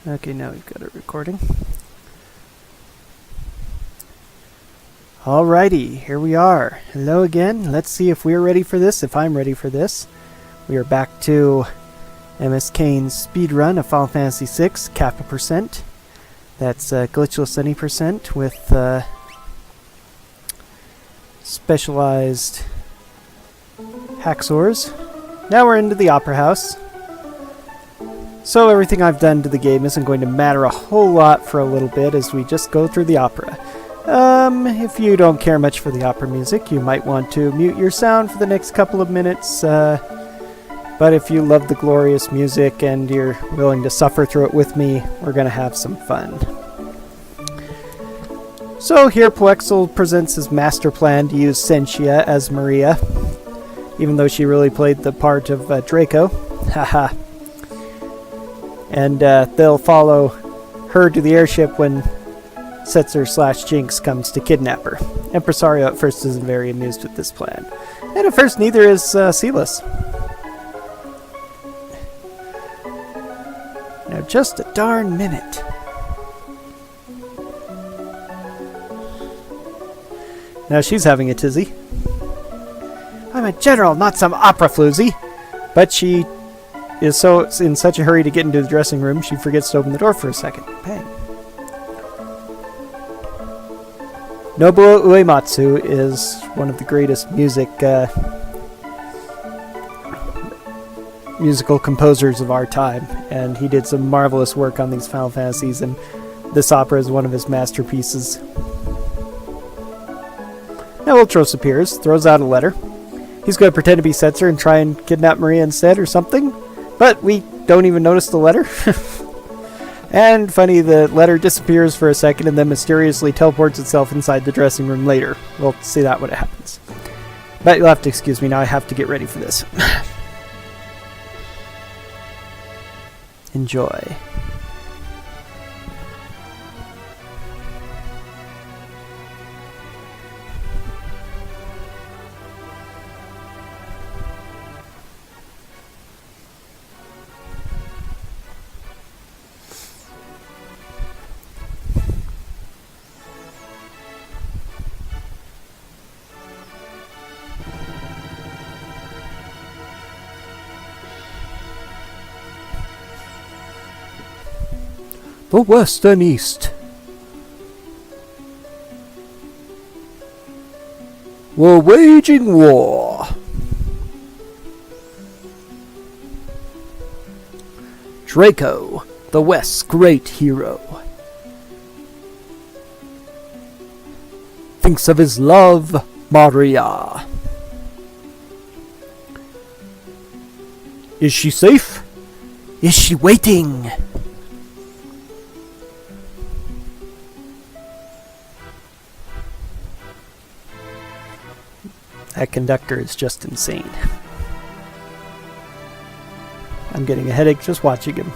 Okay, now we've got it recording. Alrighty, here we are. Hello again. Let's see if we're ready for this, if I'm ready for this. We are back to MSKain's Speedrun of Final Fantasy VI, Kappa percent. That's Glitchless any percent with specialized hacksaws. Now we're into the Opera House. So everything I've done to the game isn't going to matter a whole lot for a little bit as we just go through the opera. If you don't care much for the opera music, you might want to mute your sound for the next couple of minutes. But if you love the glorious music and you're willing to suffer through it with me, we're going to have some fun. So here Poexel presents his master plan to use Sentia as Maria, even though she really played the part of Draco. Haha. And they'll follow her to the airship when Setzer/Jinx comes to kidnap her. Empresario at first isn't very amused with this plan. And at first neither is Silas. Now just a darn minute. Now she's having a tizzy. I'm a general, not some opera floozy. But she is so in such a hurry to get into the dressing room, she forgets to open the door for a second. Bang. Nobuo Uematsu is one of the greatest musical composers of our time, and he did some marvelous work on these Final Fantasies, and this opera is one of his masterpieces. Now Ultros appears, throws out a letter. He's going to pretend to be Setzer and try and kidnap Maria instead or something, but we don't even notice the letter. And funny, the letter disappears for a second and then mysteriously teleports itself inside the dressing room later. We'll see that when it happens. But you'll have to excuse me now, I have to get ready for this. Enjoy. The West and East. We're waging war. Draco, the West's great hero, thinks of his love, Maria. Is she safe? Is she waiting? That conductor is just insane. I'm getting a headache just watching him.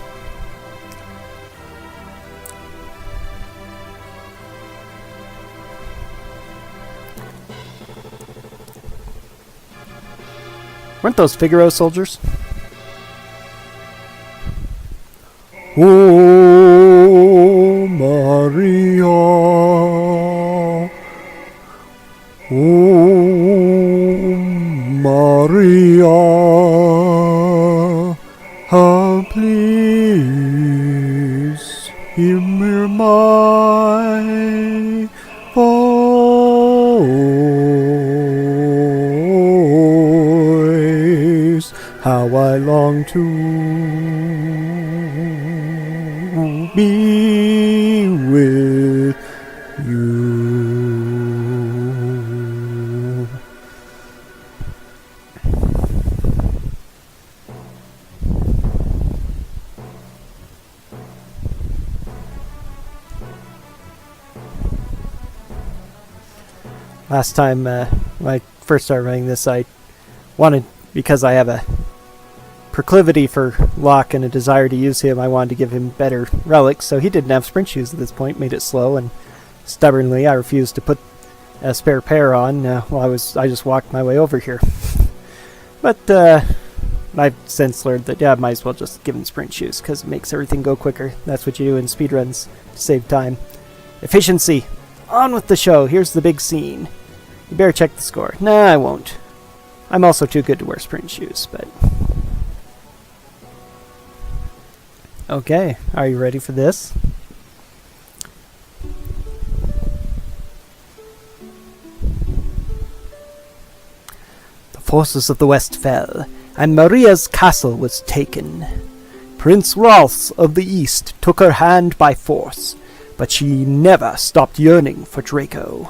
Weren't those Figaro soldiers? Oh, Maria. Oh, Maria, please hear my voice. How I long to be with you. Last time when I first started running this, I wanted, because I have a proclivity for Locke and a desire to use him, I wanted to give him better relics, so he didn't have sprint shoes at this point, made it slow, and stubbornly I refused to put a spare pair on while I just walked my way over here. But I've since learned that, yeah, I might as well just give him sprint shoes, because it makes everything go quicker. That's what you do in speedruns to save time. Efficiency! On with the show, here's the big scene. You better check the score. Nah, I won't. I'm also too good to wear sprint shoes, but... Okay, are you ready for this? The forces of the West fell, and Maria's castle was taken. Prince Rolf of the East took her hand by force, but she never stopped yearning for Draco.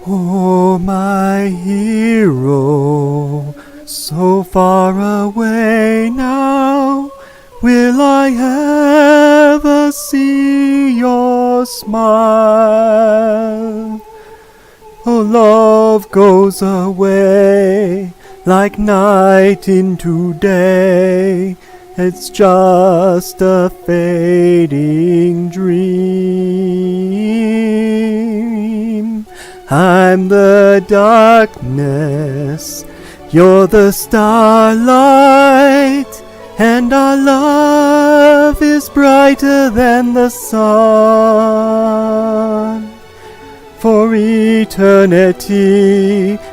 Oh, my hero, so far away now, will I ever see your smile? Oh, love goes away like night into day. It's just a fading dream. I'm the darkness, you're the starlight, and our love is brighter than the sun. For eternity,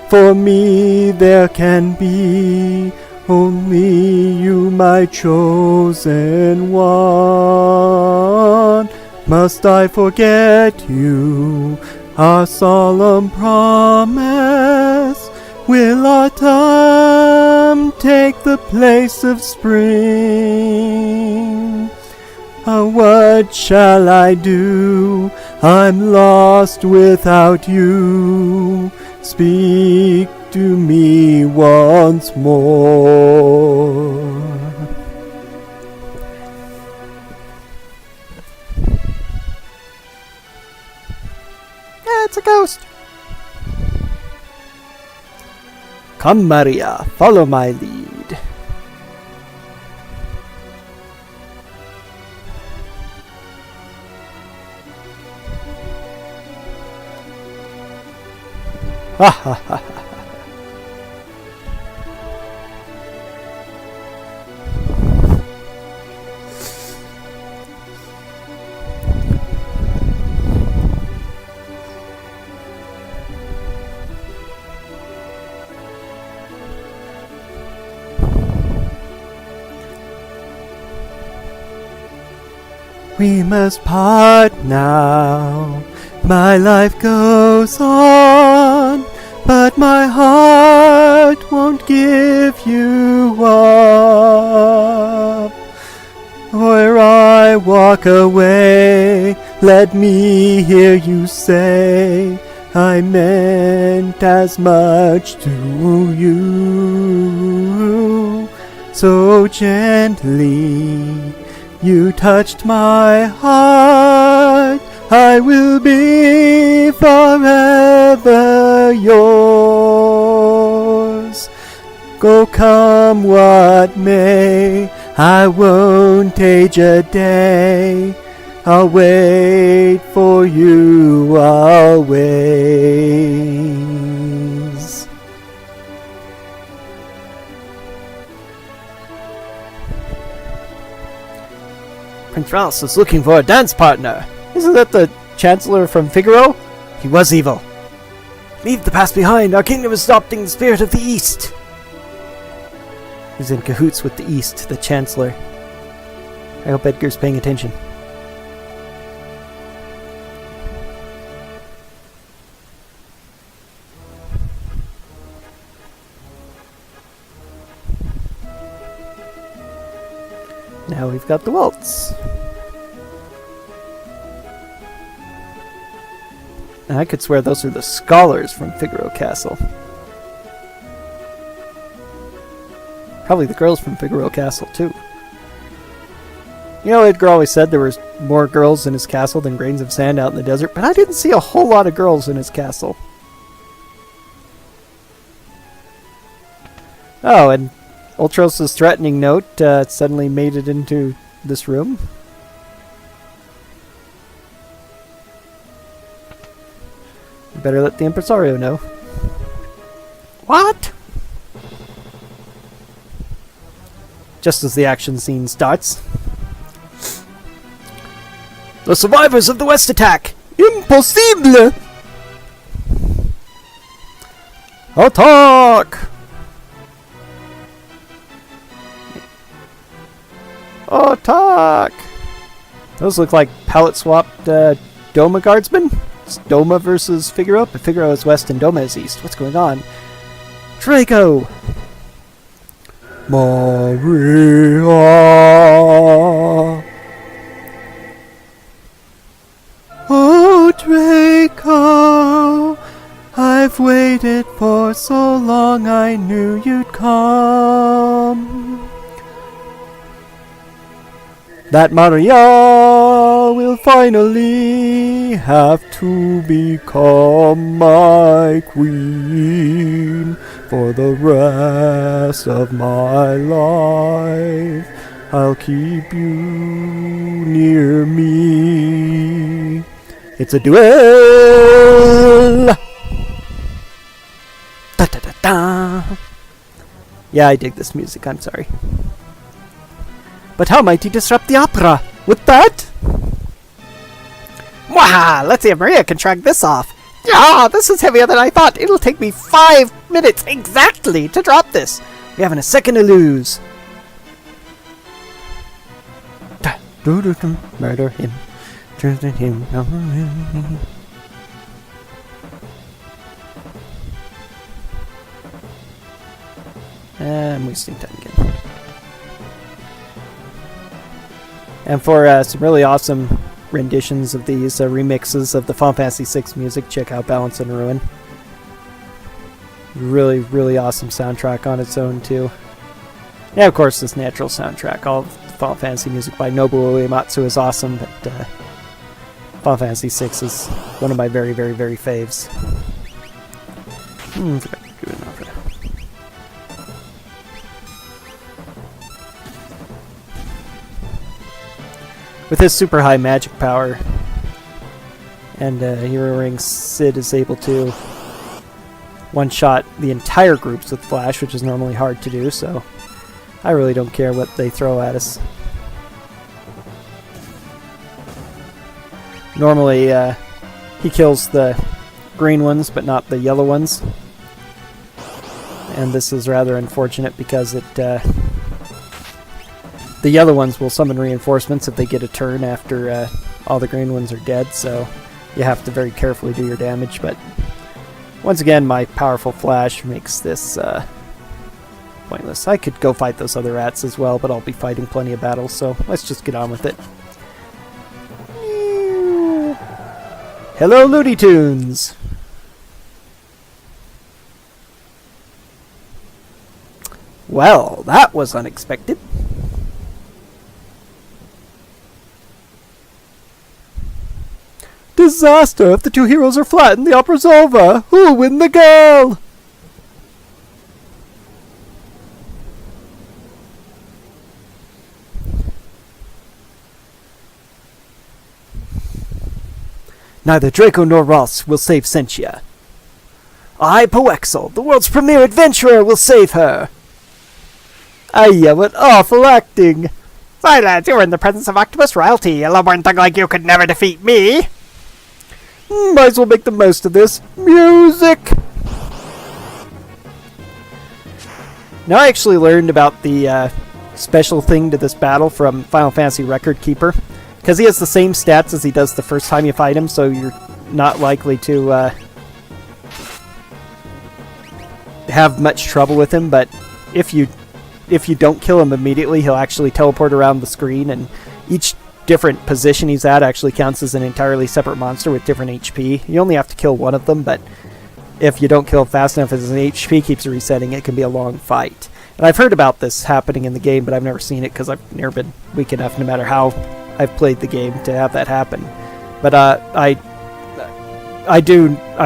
for me there can be only you, my chosen one. Must I forget you, our solemn promise? Will autumn take the place of spring? What shall I do? I'm lost without you. Speak to me once more. It's a ghost. Come, Maria, follow my lead. Ha ha ha ha. We must part now. My life goes on, but my heart won't give you up. Where I walk away, let me hear you say, I meant as much to you. So gently you touched my heart, I will be forever yours. Go come what may, I won't age a day. I'll wait for you always. Prince Ralph is looking for a dance partner. Isn't that the Chancellor from Figaro? He was evil. Leave the past behind. Our kingdom is adopting the spirit of the East. He's in cahoots with the East, the Chancellor. I hope Edgar's paying attention. Now we've got the waltz. I could swear those are the scholars from Figaro Castle. Probably the girls from Figaro Castle, too. You know, Edgar always said there was more girls in his castle than grains of sand out in the desert, but I didn't see a whole lot of girls in his castle. Oh, and Ultros' threatening note suddenly made it into this room. Better let the impresario know. What? Just as the action scene starts. The survivors of the West attack! Impossible! Attack! Attack! Those look like palette-swapped Doma guardsmen. It's Doma versus Figaro, but Figaro is west and Doma is east. What's going on? Draco! Maria! Oh, Draco! I've waited for so long, I knew you'd come. That Maria will finally have to become my queen for the rest of my life. I'll keep you near me. It's a duel! Da da da da! Yeah, I dig this music, I'm sorry. But how might he disrupt the opera? With that? Waha! Let's see if Maria can track this off. Yeah, this is heavier than I thought. It'll take me 5 minutes exactly to drop this. We haven't a second to lose. Murder him. Turn him. I'm wasting time again. And for some really awesome renditions of these remixes of the Final Fantasy VI music, check out Balance and Ruin. Really, really awesome soundtrack on its own, too. And of course, this natural soundtrack. All of the Final Fantasy music by Nobuo Uematsu is awesome, but Final Fantasy VI is one of my very, very, very faves. With his super high magic power, and Hero Ring Sid is able to one-shot the entire groups with Flash, which is normally hard to do, so I really don't care what they throw at us. Normally, he kills the green ones, but not the yellow ones. And this is rather unfortunate because it the yellow ones will summon reinforcements if they get a turn after all the green ones are dead, so you have to very carefully do your damage. But once again, my powerful Flash makes this pointless. I could go fight those other rats as well, but I'll be fighting plenty of battles, so let's just get on with it. Hello, Looney Tunes! Well, that was unexpected. Disaster! If the two heroes are flattened, the opera's over! Who'll win the girl? Neither Draco nor Ross will save Sentia. I, Poexel, the world's premier adventurer, will save her! Aye, what awful acting! Silence! You're in the presence of Octopus royalty. A lowborn thug like you could never defeat me! Might as well make the most of this. Music! Now I actually learned about the special thing to this battle from Final Fantasy Record Keeper. Because he has the same stats as he does the first time you fight him, so you're not likely to have much trouble with him, but if you don't kill him immediately, he'll actually teleport around the screen, and each different position he's at actually counts as an entirely separate monster with different HP. You only have to kill one of them, but if you don't kill fast enough as an HP keeps resetting, it can be a long fight. And I've heard about this happening in the game, but I've never seen it because I've never been weak enough, no matter how I've played the game, to have that happen. But I'm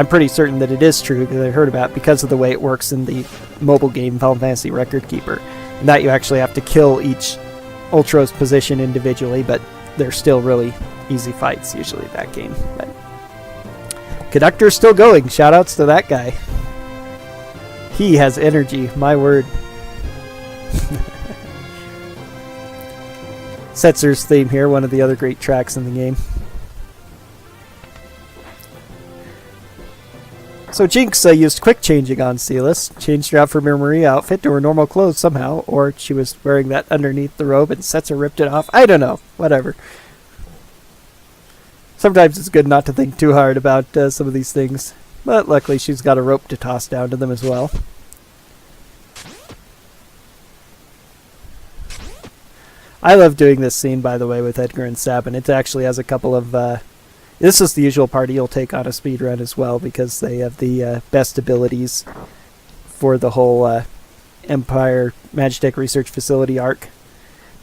pretty certain that it is true, because I heard about it because of the way it works in the mobile game Final Fantasy Record Keeper. And that you actually have to kill each Ultros position individually, but they're still really easy fights usually that game. But Conductor's still going. Shoutouts to that guy. He has energy, my word. Setzer's theme here, one of the other great tracks in the game. So Jinx used quick changing on Silas, changed her out from her Maria outfit to her normal clothes somehow, or she was wearing that underneath the robe and Setzer ripped it off. I don't know, whatever. Sometimes it's good not to think too hard about some of these things, but luckily she's got a rope to toss down to them as well. I love doing this scene, by the way, with Edgar and Sabin. It actually has a couple of... this is the usual party you'll take on a speedrun as well, because they have the best abilities for the whole Empire Magitech Research Facility arc.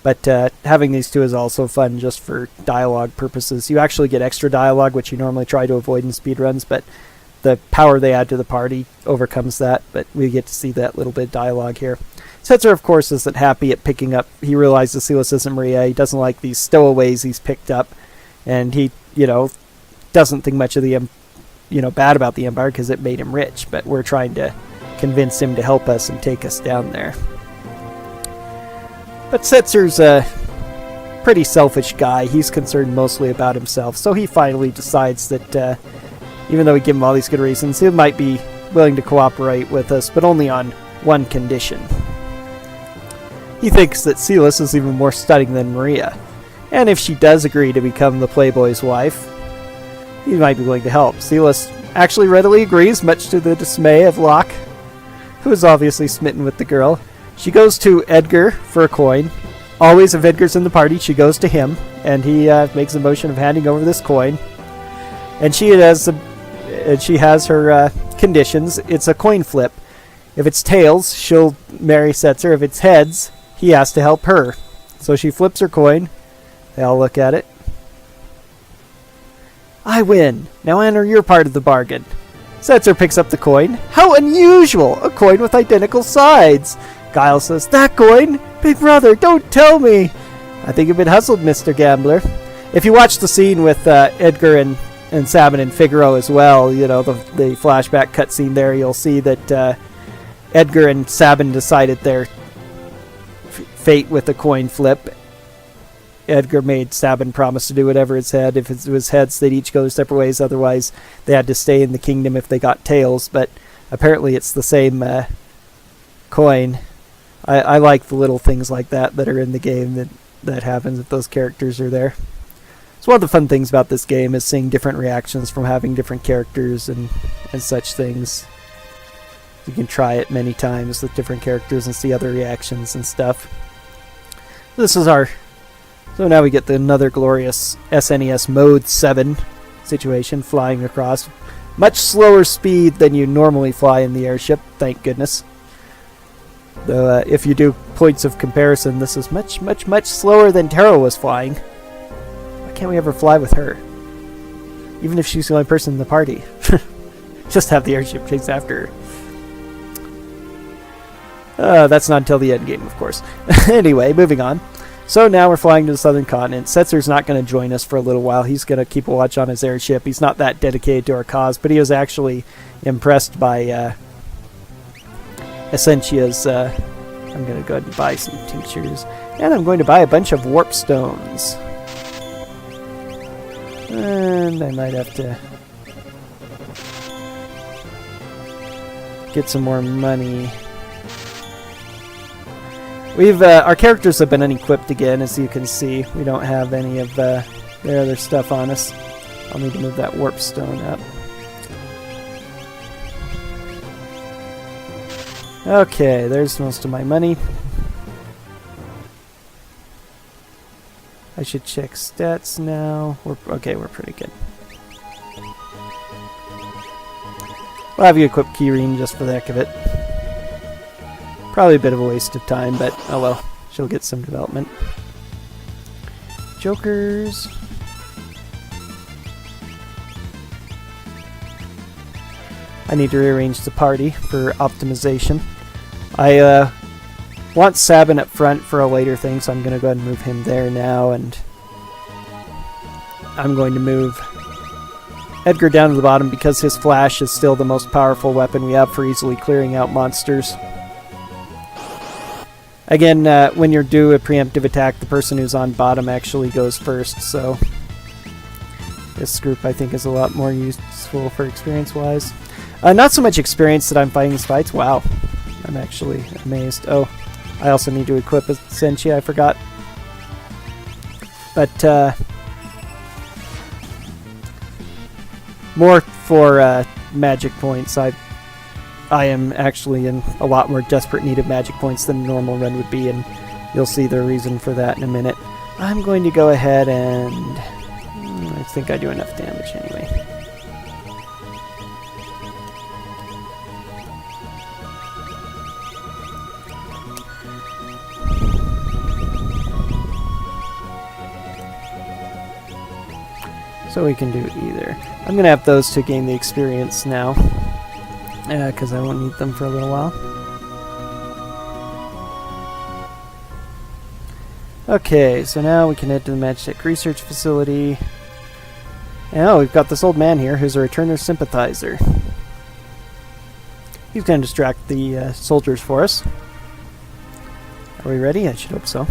But having these two is also fun just for dialogue purposes. You actually get extra dialogue, which you normally try to avoid in speedruns, but the power they add to the party overcomes that, but we get to see that little bit of dialogue here. Setzer, of course, isn't happy at picking up. He realizes Silas isn't Maria. He doesn't like these stowaways he's picked up, and he, doesn't think much of the, bad about the Empire because it made him rich, but we're trying to convince him to help us and take us down there. But Setzer's a pretty selfish guy. He's concerned mostly about himself, so he finally decides that even though we give him all these good reasons, he might be willing to cooperate with us, but only on one condition. He thinks that Silas is even more stunning than Maria, and if she does agree to become the Playboy's wife, he might be willing to help. Silas actually readily agrees, much to the dismay of Locke, who is obviously smitten with the girl. She goes to Edgar for a coin. Always, if Edgar's in the party, she goes to him, and he makes a motion of handing over this coin. And she has her conditions. It's a coin flip. If it's tails, she'll marry Setzer. If it's heads, he has to help her. So she flips her coin. They all look at it. I win. Now enter your part of the bargain. Setzer picks up the coin. How unusual! A coin with identical sides. Guile says, that coin? Big brother, don't tell me! I think you've been hustled, Mr. Gambler. If you watch the scene with Edgar and Sabin and Figaro as well, the flashback cutscene there, you'll see that Edgar and Sabin decided their fate with a coin flip. Edgar made Sabin promise to do whatever it said. If it was heads, they'd each go separate ways. Otherwise, they had to stay in the kingdom if they got tails. But apparently it's the same coin. I like the little things like that are in the game that happens if those characters are there. So one of the fun things about this game is seeing different reactions from having different characters and such things. You can try it many times with different characters and see other reactions and stuff. This is so now we get another glorious SNES Mode 7 situation, flying across. Much slower speed than you normally fly in the airship, thank goodness. Though if you do points of comparison, this is much, much, much slower than Terra was flying. Why can't we ever fly with her? Even if she's the only person in the party. Just have the airship chase after her. That's not until the end game, of course. Anyway, moving on. So now we're flying to the southern continent. Setzer's not going to join us for a little while. He's going to keep a watch on his airship. He's not that dedicated to our cause, but he was actually impressed by Essentia's... I'm going to go ahead and buy some tinctures. And I'm going to buy a bunch of warp stones. And I might have to get some more money. Our characters have been unequipped again, as you can see. We don't have any of their other stuff on us. I'll need to move that warp stone up. Okay, there's most of my money. I should check stats now. We're pretty good. We'll have you equip Keyring just for the heck of it. Probably a bit of a waste of time, but oh well. She'll get some development. Jokers. I need to rearrange the party for optimization. I want Sabin up front for a later thing, so I'm going to go ahead and move him there now, and I'm going to move Edgar down to the bottom because his flash is still the most powerful weapon we have for easily clearing out monsters. Again, when you do a preemptive attack, the person who's on bottom actually goes first, so this group I think is a lot more useful for experience-wise. Not so much experience that I'm fighting these fights. Wow, I'm actually amazed. Oh, I also need to equip a Senshi, I forgot. But more for magic points. I am actually in a lot more desperate need of magic points than a normal run would be, and you'll see the reason for that in a minute. I'm going to go ahead and... I think I do enough damage anyway. So we can do either. I'm going to have those to gain the experience now, because I won't need them for a little while. Okay, so now we can head to the Magitech Research Facility. And oh, we've got this old man here who's a returner sympathizer. He's going to distract the soldiers for us. Are we ready? I should hope so.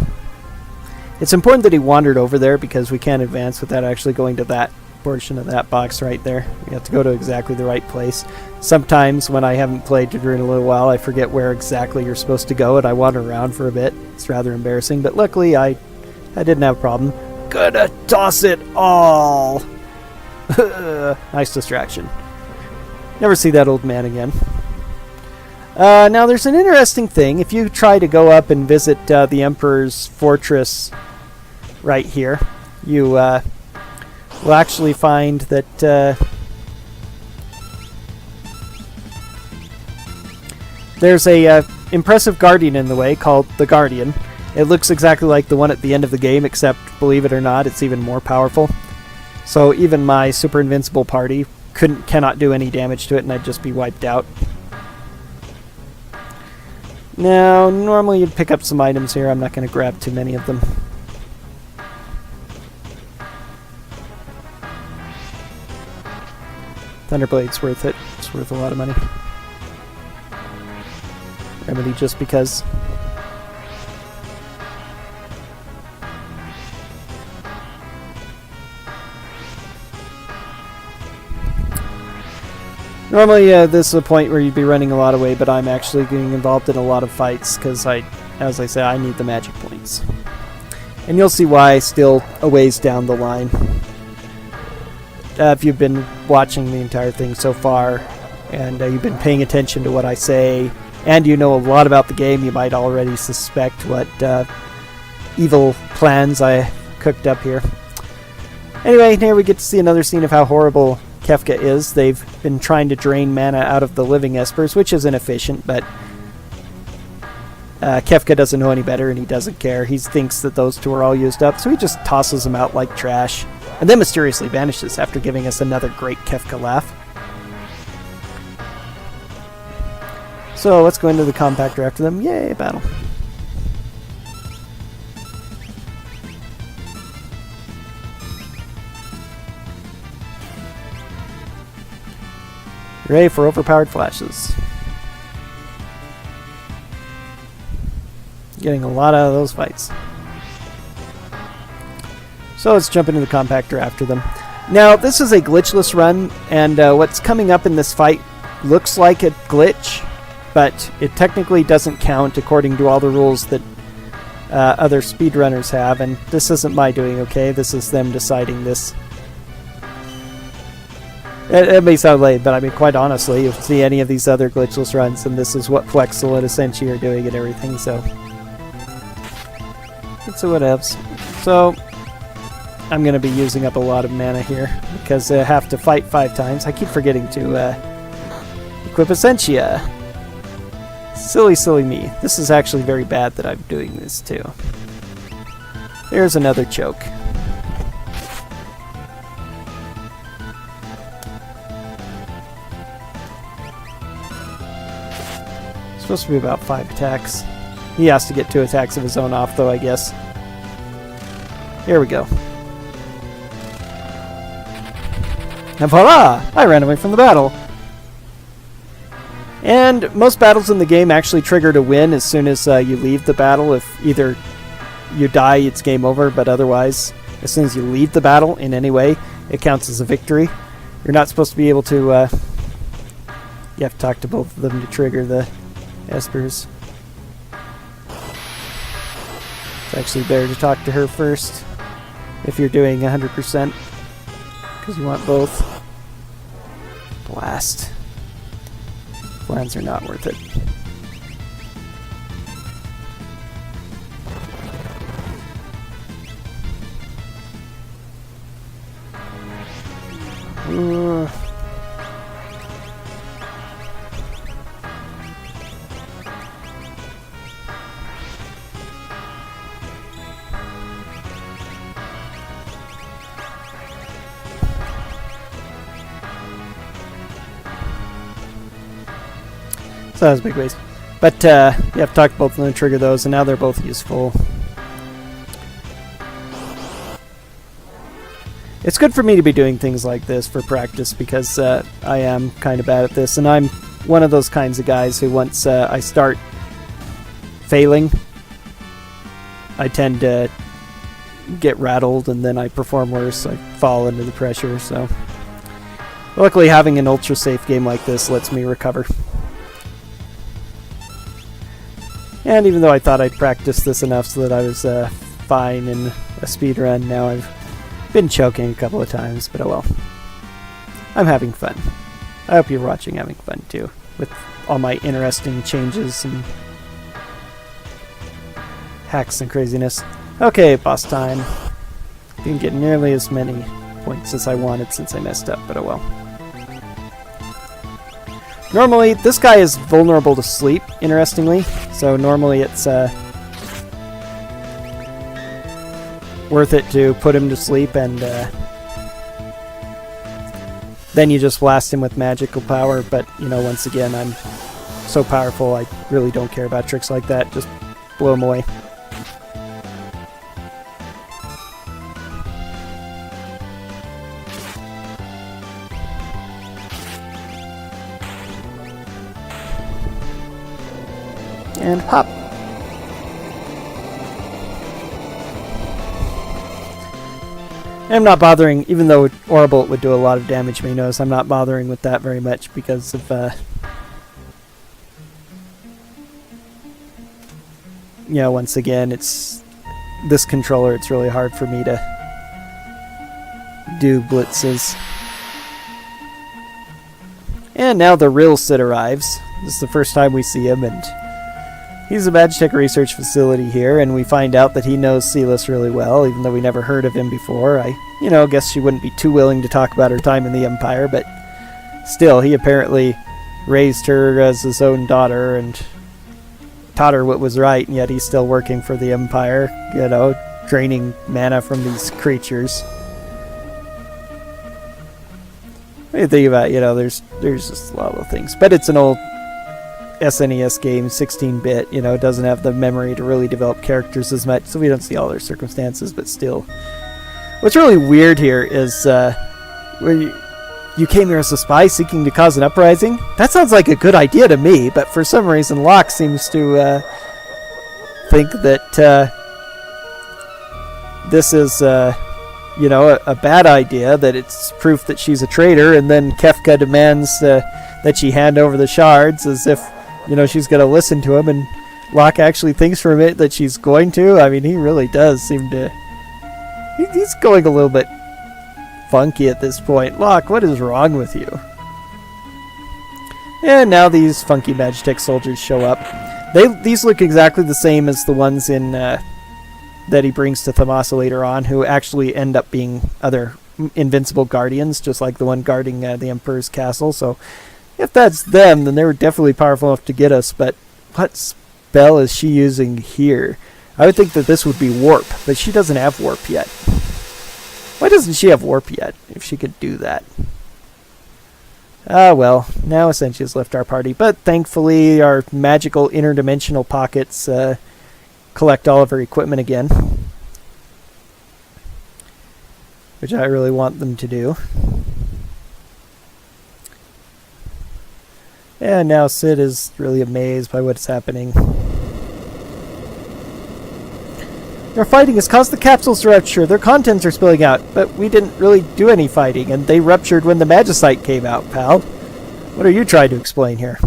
It's important that he wandered over there because we can't advance without actually going to that portion of that box right there. We have to go to exactly the right place. Sometimes when I haven't played Terra in a little while, I forget where exactly you're supposed to go and I wander around for a bit. It's rather embarrassing, but luckily I didn't have a problem. Gonna toss it all! Nice distraction. Never see that old man again. Now there's an interesting thing. If you try to go up and visit the Emperor's fortress right here, you will actually find that there's a impressive guardian in the way called the Guardian. It looks exactly like the one at the end of the game, except, believe it or not, it's even more powerful. So even my super invincible party cannot do any damage to it, and I'd just be wiped out. Now, normally you'd pick up some items here. I'm not going to grab too many of them. Thunderblade's worth it. It's worth a lot of money. Remedy just because. Normally, this is a point where you'd be running a lot away, but I'm actually getting involved in a lot of fights because as I say, I need the magic points. And you'll see why still a ways down the line. If you've been watching the entire thing so far, and you've been paying attention to what I say, and you know a lot about the game, you might already suspect what evil plans I cooked up here. Anyway, here we get to see another scene of how horrible Kefka is. They've been trying to drain mana out of the living Espers, which is inefficient, but Kefka doesn't know any better and he doesn't care. He thinks that those two are all used up, so he just tosses them out like trash, and then mysteriously vanishes after giving us another great Kefka laugh. So let's go into the compactor after them. Yay, battle. Hooray for overpowered flashes. Getting a lot out of those fights. So let's jump into the compactor after them. Now, this is a glitchless run, and what's coming up in this fight looks like a glitch, but it technically doesn't count according to all the rules that other speedrunners have, and this isn't my doing, okay? This is them deciding this. It may sound lame, but I mean, quite honestly, if you see any of these other glitchless runs, and this is what Flexel and Ascensi are doing and everything, so... It's a whatevs. So, I'm going to be using up a lot of mana here, because I have to fight 5 times. I keep forgetting to equip Essentia. Silly, silly me. This is actually very bad that I'm doing this, too. There's another choke. Supposed to be about 5 attacks. He has to get 2 attacks of his own off, though, I guess. Here we go. And voila! I ran away from the battle. And most battles in the game actually trigger to win as soon as you leave the battle. If either you die, it's game over, but otherwise, as soon as you leave the battle in any way, it counts as a victory. You're not supposed to be able to... you have to talk to both of them to trigger the Espers. It's actually better to talk to her first if you're doing 100%, because you want both. Blast. Plans are not worth it. So that was a big waste. But you have to talk to both of them and trigger those, and now they're both useful. It's good for me to be doing things like this for practice, because I am kind of bad at this, and I'm one of those kinds of guys who once I start failing, I tend to get rattled, and then I perform worse. I fall into the pressure, so... Luckily, having an ultra-safe game like this lets me recover. And even though I thought I'd practiced this enough so that I was fine in a speedrun, now I've been choking a couple of times, but oh well. I'm having fun. I hope you're watching having fun too, with all my interesting changes and hacks and craziness. Okay, boss time. Didn't get nearly as many points as I wanted since I messed up, but oh well. Normally, this guy is vulnerable to sleep, interestingly, so normally it's worth it to put him to sleep, and then you just blast him with magical power, but, you know, once again, I'm so powerful, I really don't care about tricks like that, just blow him away. And hop. I'm not bothering, even though Aura Bolt would do a lot of damage, may notice I'm not bothering with that very much because of, you know, once again, it's this controller, it's really hard for me to do blitzes. And now the real Sid arrives. This is the first time we see him, and he's a Magitech research facility here, and we find out that he knows Silas really well, even though we never heard of him before. I, you know, guess she wouldn't be too willing to talk about her time in the Empire, but still, he apparently raised her as his own daughter and taught her what was right, and yet he's still working for the Empire, you know, draining mana from these creatures. What do you think about, you know, there's just a lot of things, but it's an old SNES game, 16-bit, you know, it doesn't have the memory to really develop characters as much, so we don't see all their circumstances, but still. What's really weird here is, when you came here as a spy seeking to cause an uprising? That sounds like a good idea to me, but for some reason Locke seems to think that this is, you know, a bad idea, that it's proof that she's a traitor, and then Kefka demands that she hand over the shards as if, you know, she's going to listen to him, and Locke actually thinks for a minute that she's going to. I mean, he really does seem to... He's going a little bit funky at this point. Locke, what is wrong with you? And now these funky Magitech soldiers show up. These look exactly the same as the ones in that he brings to Thamasa later on, who actually end up being other invincible guardians, just like the one guarding the Emperor's castle, so... If that's them, then they were definitely powerful enough to get us, but what spell is she using here? I would think that this would be warp, but she doesn't have warp yet. Why doesn't she have warp yet, if she could do that? Ah, well, now Essentia has left our party, but thankfully our magical interdimensional pockets collect all of her equipment again, which I really want them to do. And now Sid is really amazed by what's happening. Their fighting has caused the capsules to rupture. Their contents are spilling out, but we didn't really do any fighting, and they ruptured when the magicite came out, pal. What are you trying to explain here?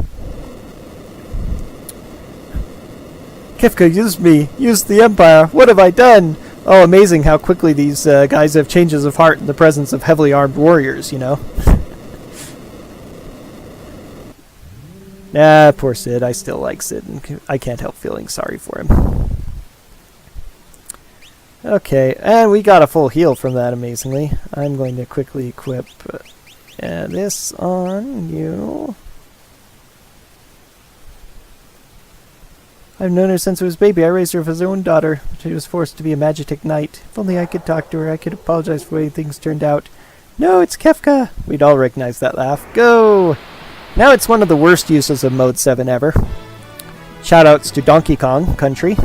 Kifka used me, used the Empire. What have I done? Oh, amazing how quickly these guys have changes of heart in the presence of heavily armed warriors, you know? Nah, poor Sid. I still like Sid, and I can't help feeling sorry for him. Okay, and we got a full heal from that, amazingly. I'm going to quickly equip this on you. I've known her since I was a baby. I raised her as his own daughter. She was forced to be a Magitek Knight. If only I could talk to her, I could apologize for the way things turned out. No, it's Kefka! We'd all recognize that laugh. Go! Now it's one of the worst uses of Mode 7 ever. Shoutouts to Donkey Kong Country.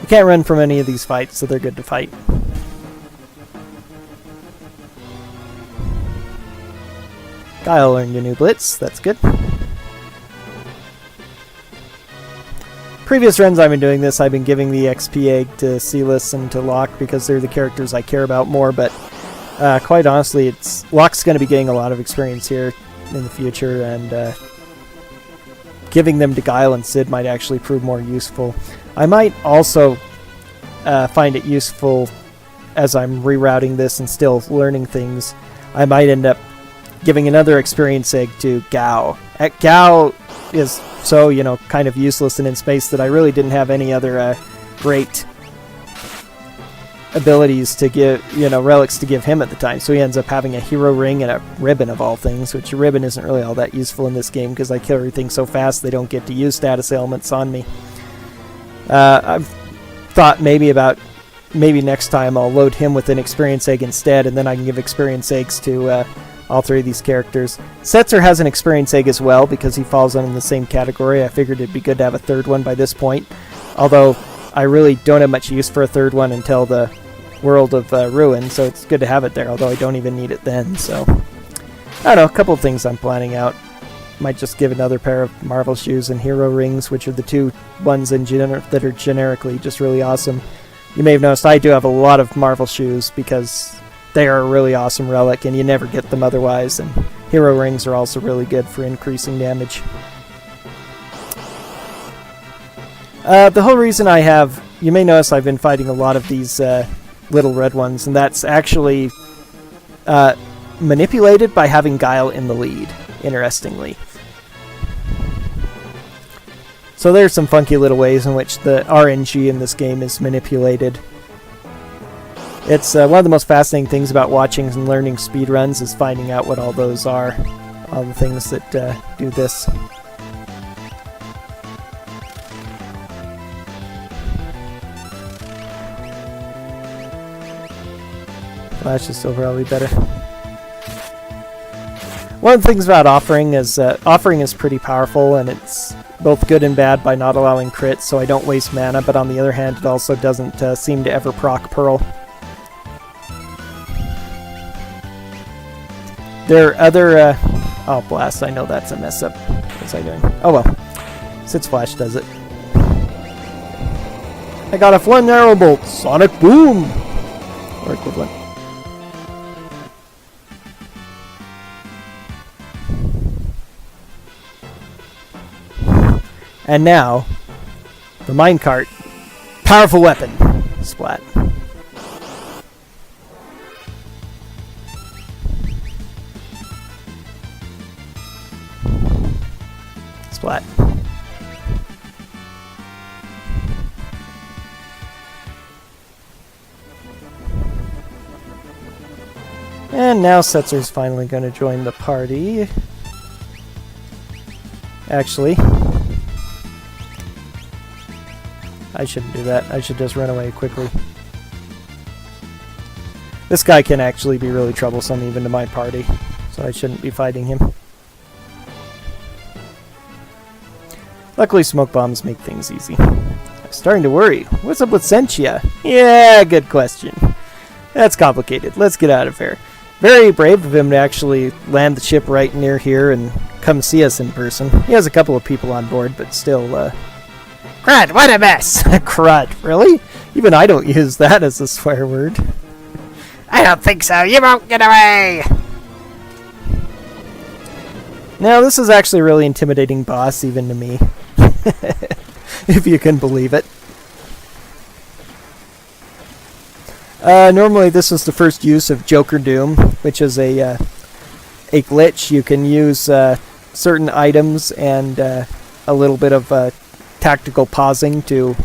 You can't run from any of these fights, so they're good to fight. Guile learned a new blitz, that's good. Previous runs I've been doing this, I've been giving the XP egg to Celis and to Locke because they're the characters I care about more, but quite honestly, Locke's going to be getting a lot of experience here in the future, and giving them to Guile and Sid might actually prove more useful. I might also find it useful as I'm rerouting this and still learning things. I might end up giving another experience egg to Gao. Gao is so, you know, kind of useless and in space that I really didn't have any other great abilities to give, you know, relics to give him at the time. So he ends up having a hero ring and a ribbon of all things, which a ribbon isn't really all that useful in this game because I kill everything so fast they don't get to use status elements on me. I've thought maybe next time I'll load him with an experience egg instead, and then I can give experience eggs to all three of these characters. Setzer has an experience egg as well because he falls in the same category. I figured it'd be good to have a third one by this point, although I really don't have much use for a third one until the World of Ruin, so it's good to have it there, although I don't even need it then. So I don't know, a couple of things I'm planning out. Might just give another pair of Marvel shoes and hero rings, which are the two ones that are generically just really awesome. You may have noticed I do have a lot of Marvel shoes because they are a really awesome relic and you never get them otherwise, and hero rings are also really good for increasing damage. The whole reason you may notice I've been fighting a lot of these little red ones, and that's actually manipulated by having Guile in the lead, interestingly. So there's some funky little ways in which the RNG in this game is manipulated. It's one of the most fascinating things about watching and learning speedruns is finding out what all those are, all the things that do this. Flash is still probably better. One of the things about offering is pretty powerful, and it's both good and bad by not allowing crits, so I don't waste mana, but on the other hand it also doesn't seem to ever proc Pearl. There are other... oh, blast, I know that's a mess up. What's I doing? Oh well. Sid's Flash does it. I got a Flame Arrow Bolt! Sonic Boom! Or equivalent. And now, the minecart. Powerful weapon! Splat. Splat. And now Setzer's finally going to join the party. Actually, I shouldn't do that. I should just run away quickly. This guy can actually be really troublesome even to my party, so I shouldn't be fighting him. Luckily, smoke bombs make things easy. I'm starting to worry. What's up with Sentia? Yeah, good question. That's complicated. Let's get out of here. Very brave of him to actually land the ship right near here and come see us in person. He has a couple of people on board, but still, Crud, what a mess! Crud, really? Even I don't use that as a swear word. I don't think so. You won't get away! Now, this is actually a really intimidating boss, even to me. If you can believe it. Normally this is the first use of Joker Doom, which is a glitch. You can use certain items and a little bit of tactical pausing to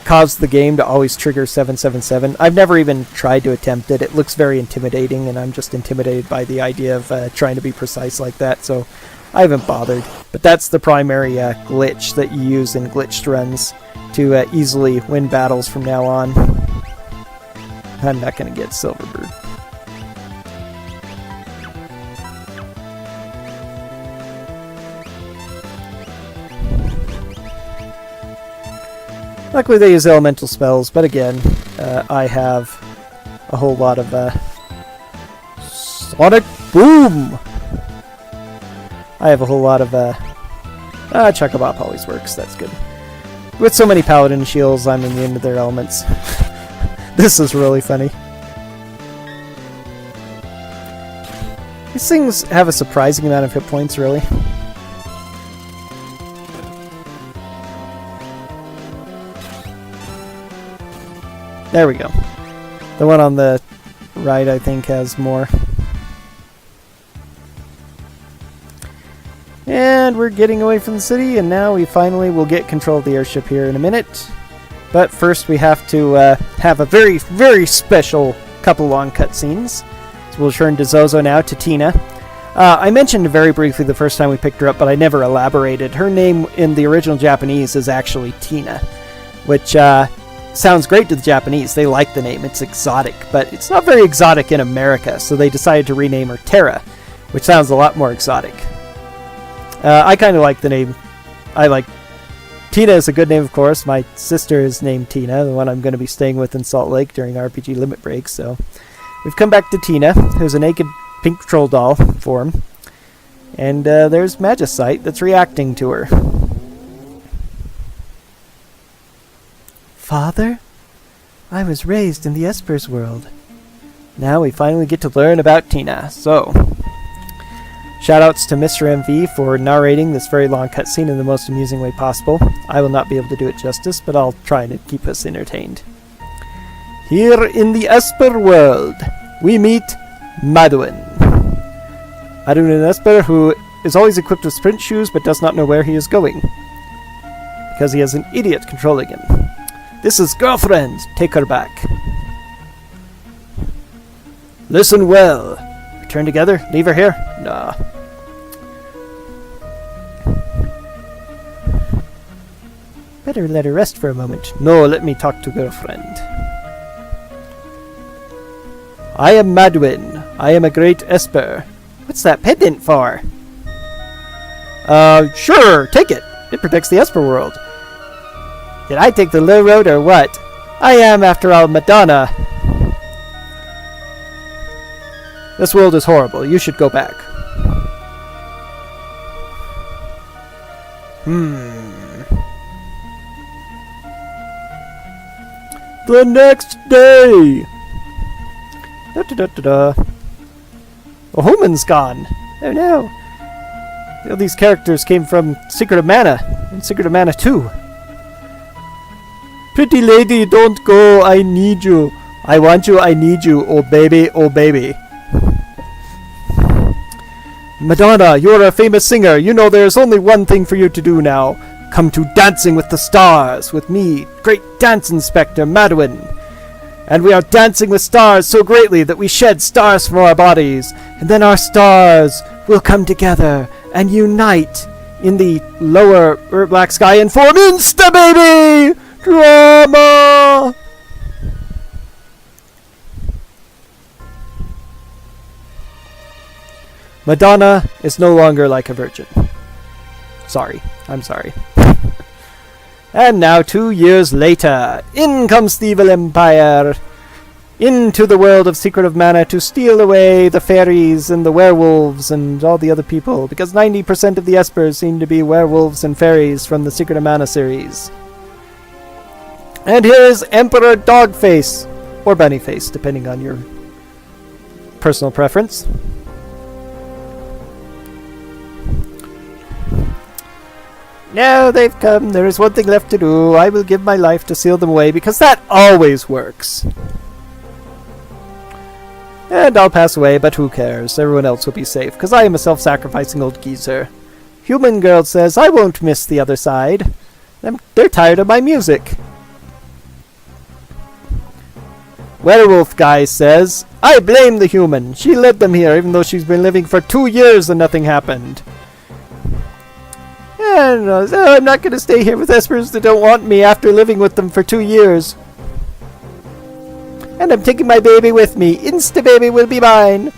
cause the game to always trigger 777. I've never even tried to attempt it. It looks very intimidating, and I'm just intimidated by the idea of trying to be precise like that, so I haven't bothered. But that's the primary glitch that you use in glitched runs to easily win battles from now on. I'm not going to get Silverbird. Luckily they use elemental spells, but again, I have a whole lot of Sonic Boom! I have a whole lot of Chuckabop always works, that's good. With so many paladin shields, I'm immune to their elements. This is really funny. These things have a surprising amount of hit points, really. There we go. The one on the right, I think, has more. And we're getting away from the city, and now we finally will get control of the airship here in a minute. But first we have to have a very, very special couple long cutscenes. So we'll turn to Zozo now, to Tina. I mentioned very briefly the first time we picked her up, but I never elaborated. Her name in the original Japanese is actually Tina, which sounds great to the Japanese. They like the name. It's exotic, but it's not very exotic in America, so they decided to rename her Terra, which sounds a lot more exotic. I kind of like the name. Tina is a good name, of course. My sister is named Tina, the one I'm going to be staying with in Salt Lake during RPG Limit Break. So we've come back to Tina, who's a naked pink troll doll form. And there's Magicite that's reacting to her. Father? I was raised in the Esper's world. Now we finally get to learn about Tina. So, shoutouts to Mr. MV for narrating this very long cutscene in the most amusing way possible. I will not be able to do it justice, but I'll try to keep us entertained. Here in the Esper world, we meet Maduin. Maduin an Esper who is always equipped with sprint shoes but does not know where he is going, because he has an idiot controlling him. This is girlfriend, take her back. Listen well. Return together, leave her here? Nah. Better let her rest for a moment. No, let me talk to girlfriend. I am Maduin. I am a great Esper. What's that pendant for? Sure, take it. It protects the Esper world. Did I take the low road or what? I am, after all, Madonna. This world is horrible. You should go back. The next day! Oh, Human's gone! Oh no! All these characters came from Secret of Mana, and Secret of Mana 2. Pretty lady, don't go, I need you. I want you, I need you, oh baby, oh baby. Madonna, you're a famous singer. You know there's only one thing for you to do now. Come to Dancing with the Stars with me, great dance inspector Maduin. And we are dancing with stars so greatly that we shed stars from our bodies. And then our stars will come together and unite in the lower black sky and form INSTA-Baby! Drama! Madonna is no longer like a virgin. Sorry. I'm sorry. And now, 2 years later, in comes the evil empire. into the world of Secret of Mana to steal away the fairies and the werewolves and all the other people, because 90% of the Espers seem to be werewolves and fairies from the Secret of Mana series. And here's Emperor Dogface, or Bunnyface, depending on your personal preference. Now they've come, there is one thing left to do. I will give my life to seal them away, because that always works. And I'll pass away, but who cares? Everyone else will be safe, because I am a self-sacrificing old geezer. Human Girl says, I won't miss the other side. They're tired of my music. Werewolf Guy says, I blame the human. She led them here, even though she's been living for 2 years and nothing happened. And I'm not going to stay here with Espers that don't want me after living with them for 2 years. And I'm taking my baby with me. INSTA-Baby will be mine.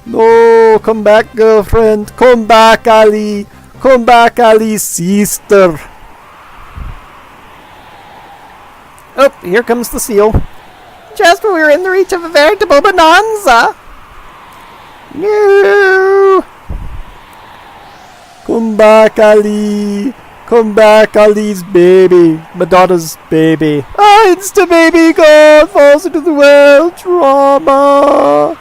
No, come back, girlfriend. Come back, Ali. Come back, Ali's sister. Oh, here comes the seal. Just when we were in the reach of a veritable bonanza. No. Come back, Ali. Come back, Ali's baby. Madonna's baby. Ah, INSTA-Baby God falls into the well. Drama.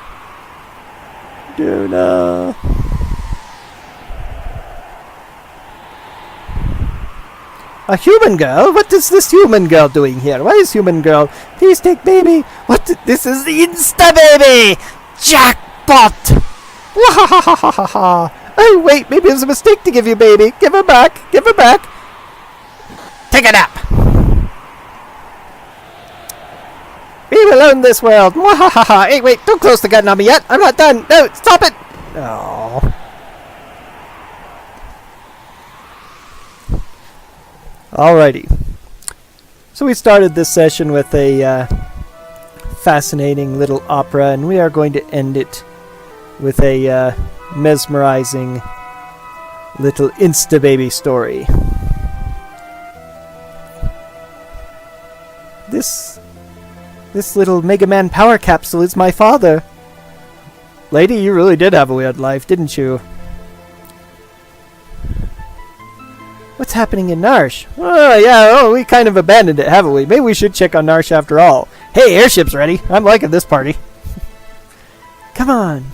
Duna. A human girl? What is this human girl doing here? Why is human girl? Please take baby. What? This is the INSTA-Baby. Jackpot. Wahahahaha. Oh, wait, maybe it was a mistake to give you baby. Give her back. Give her back. Take a nap. We will own this world. Mwahahaha. Hey, wait, don't close the gun on me yet. I'm not done. No, stop it. Oh. Alrighty. So we started this session with a fascinating little opera, and we are going to end it with a mesmerizing little INSTA-Baby story. This little Mega Man power capsule is my father. Lady, you really did have a weird life, didn't you? What's happening in Narsh? Oh, yeah, we kind of abandoned it, haven't we? Maybe we should check on Narsh after all. Hey, airship's ready. I'm liking this party. Come on.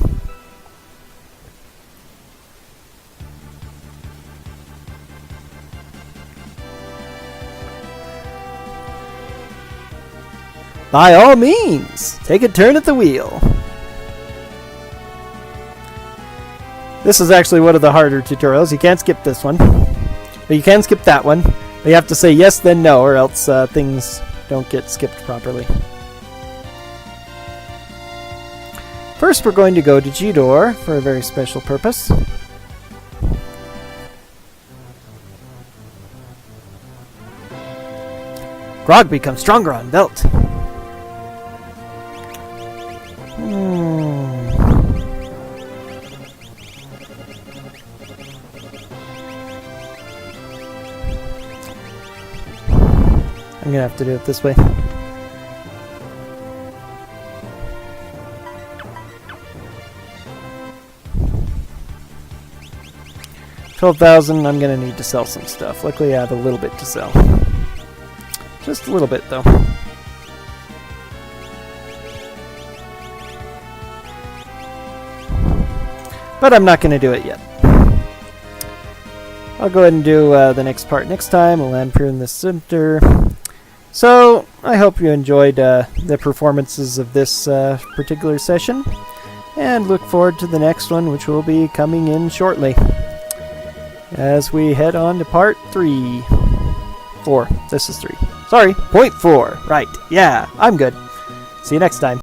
By all means, take a turn at the wheel. This is actually one of the harder tutorials. You can't skip this one. But you can skip that one. But you have to say yes, then no, or else things don't get skipped properly. First, we're going to go to G-Door for a very special purpose. Grog becomes stronger on belt. I'm gonna have to do it this way. $12,000. I'm gonna need to sell some stuff. Luckily, I have a little bit to sell. Just a little bit, though. But I'm not gonna do it yet. I'll go ahead and do the next part next time. We'll land here in the center. So, I hope you enjoyed the performances of this particular session, and look forward to the next one, which will be coming in shortly, as we head on to part 3. 4. This is 3. Sorry, point 4. Right. Yeah, I'm good. See you next time.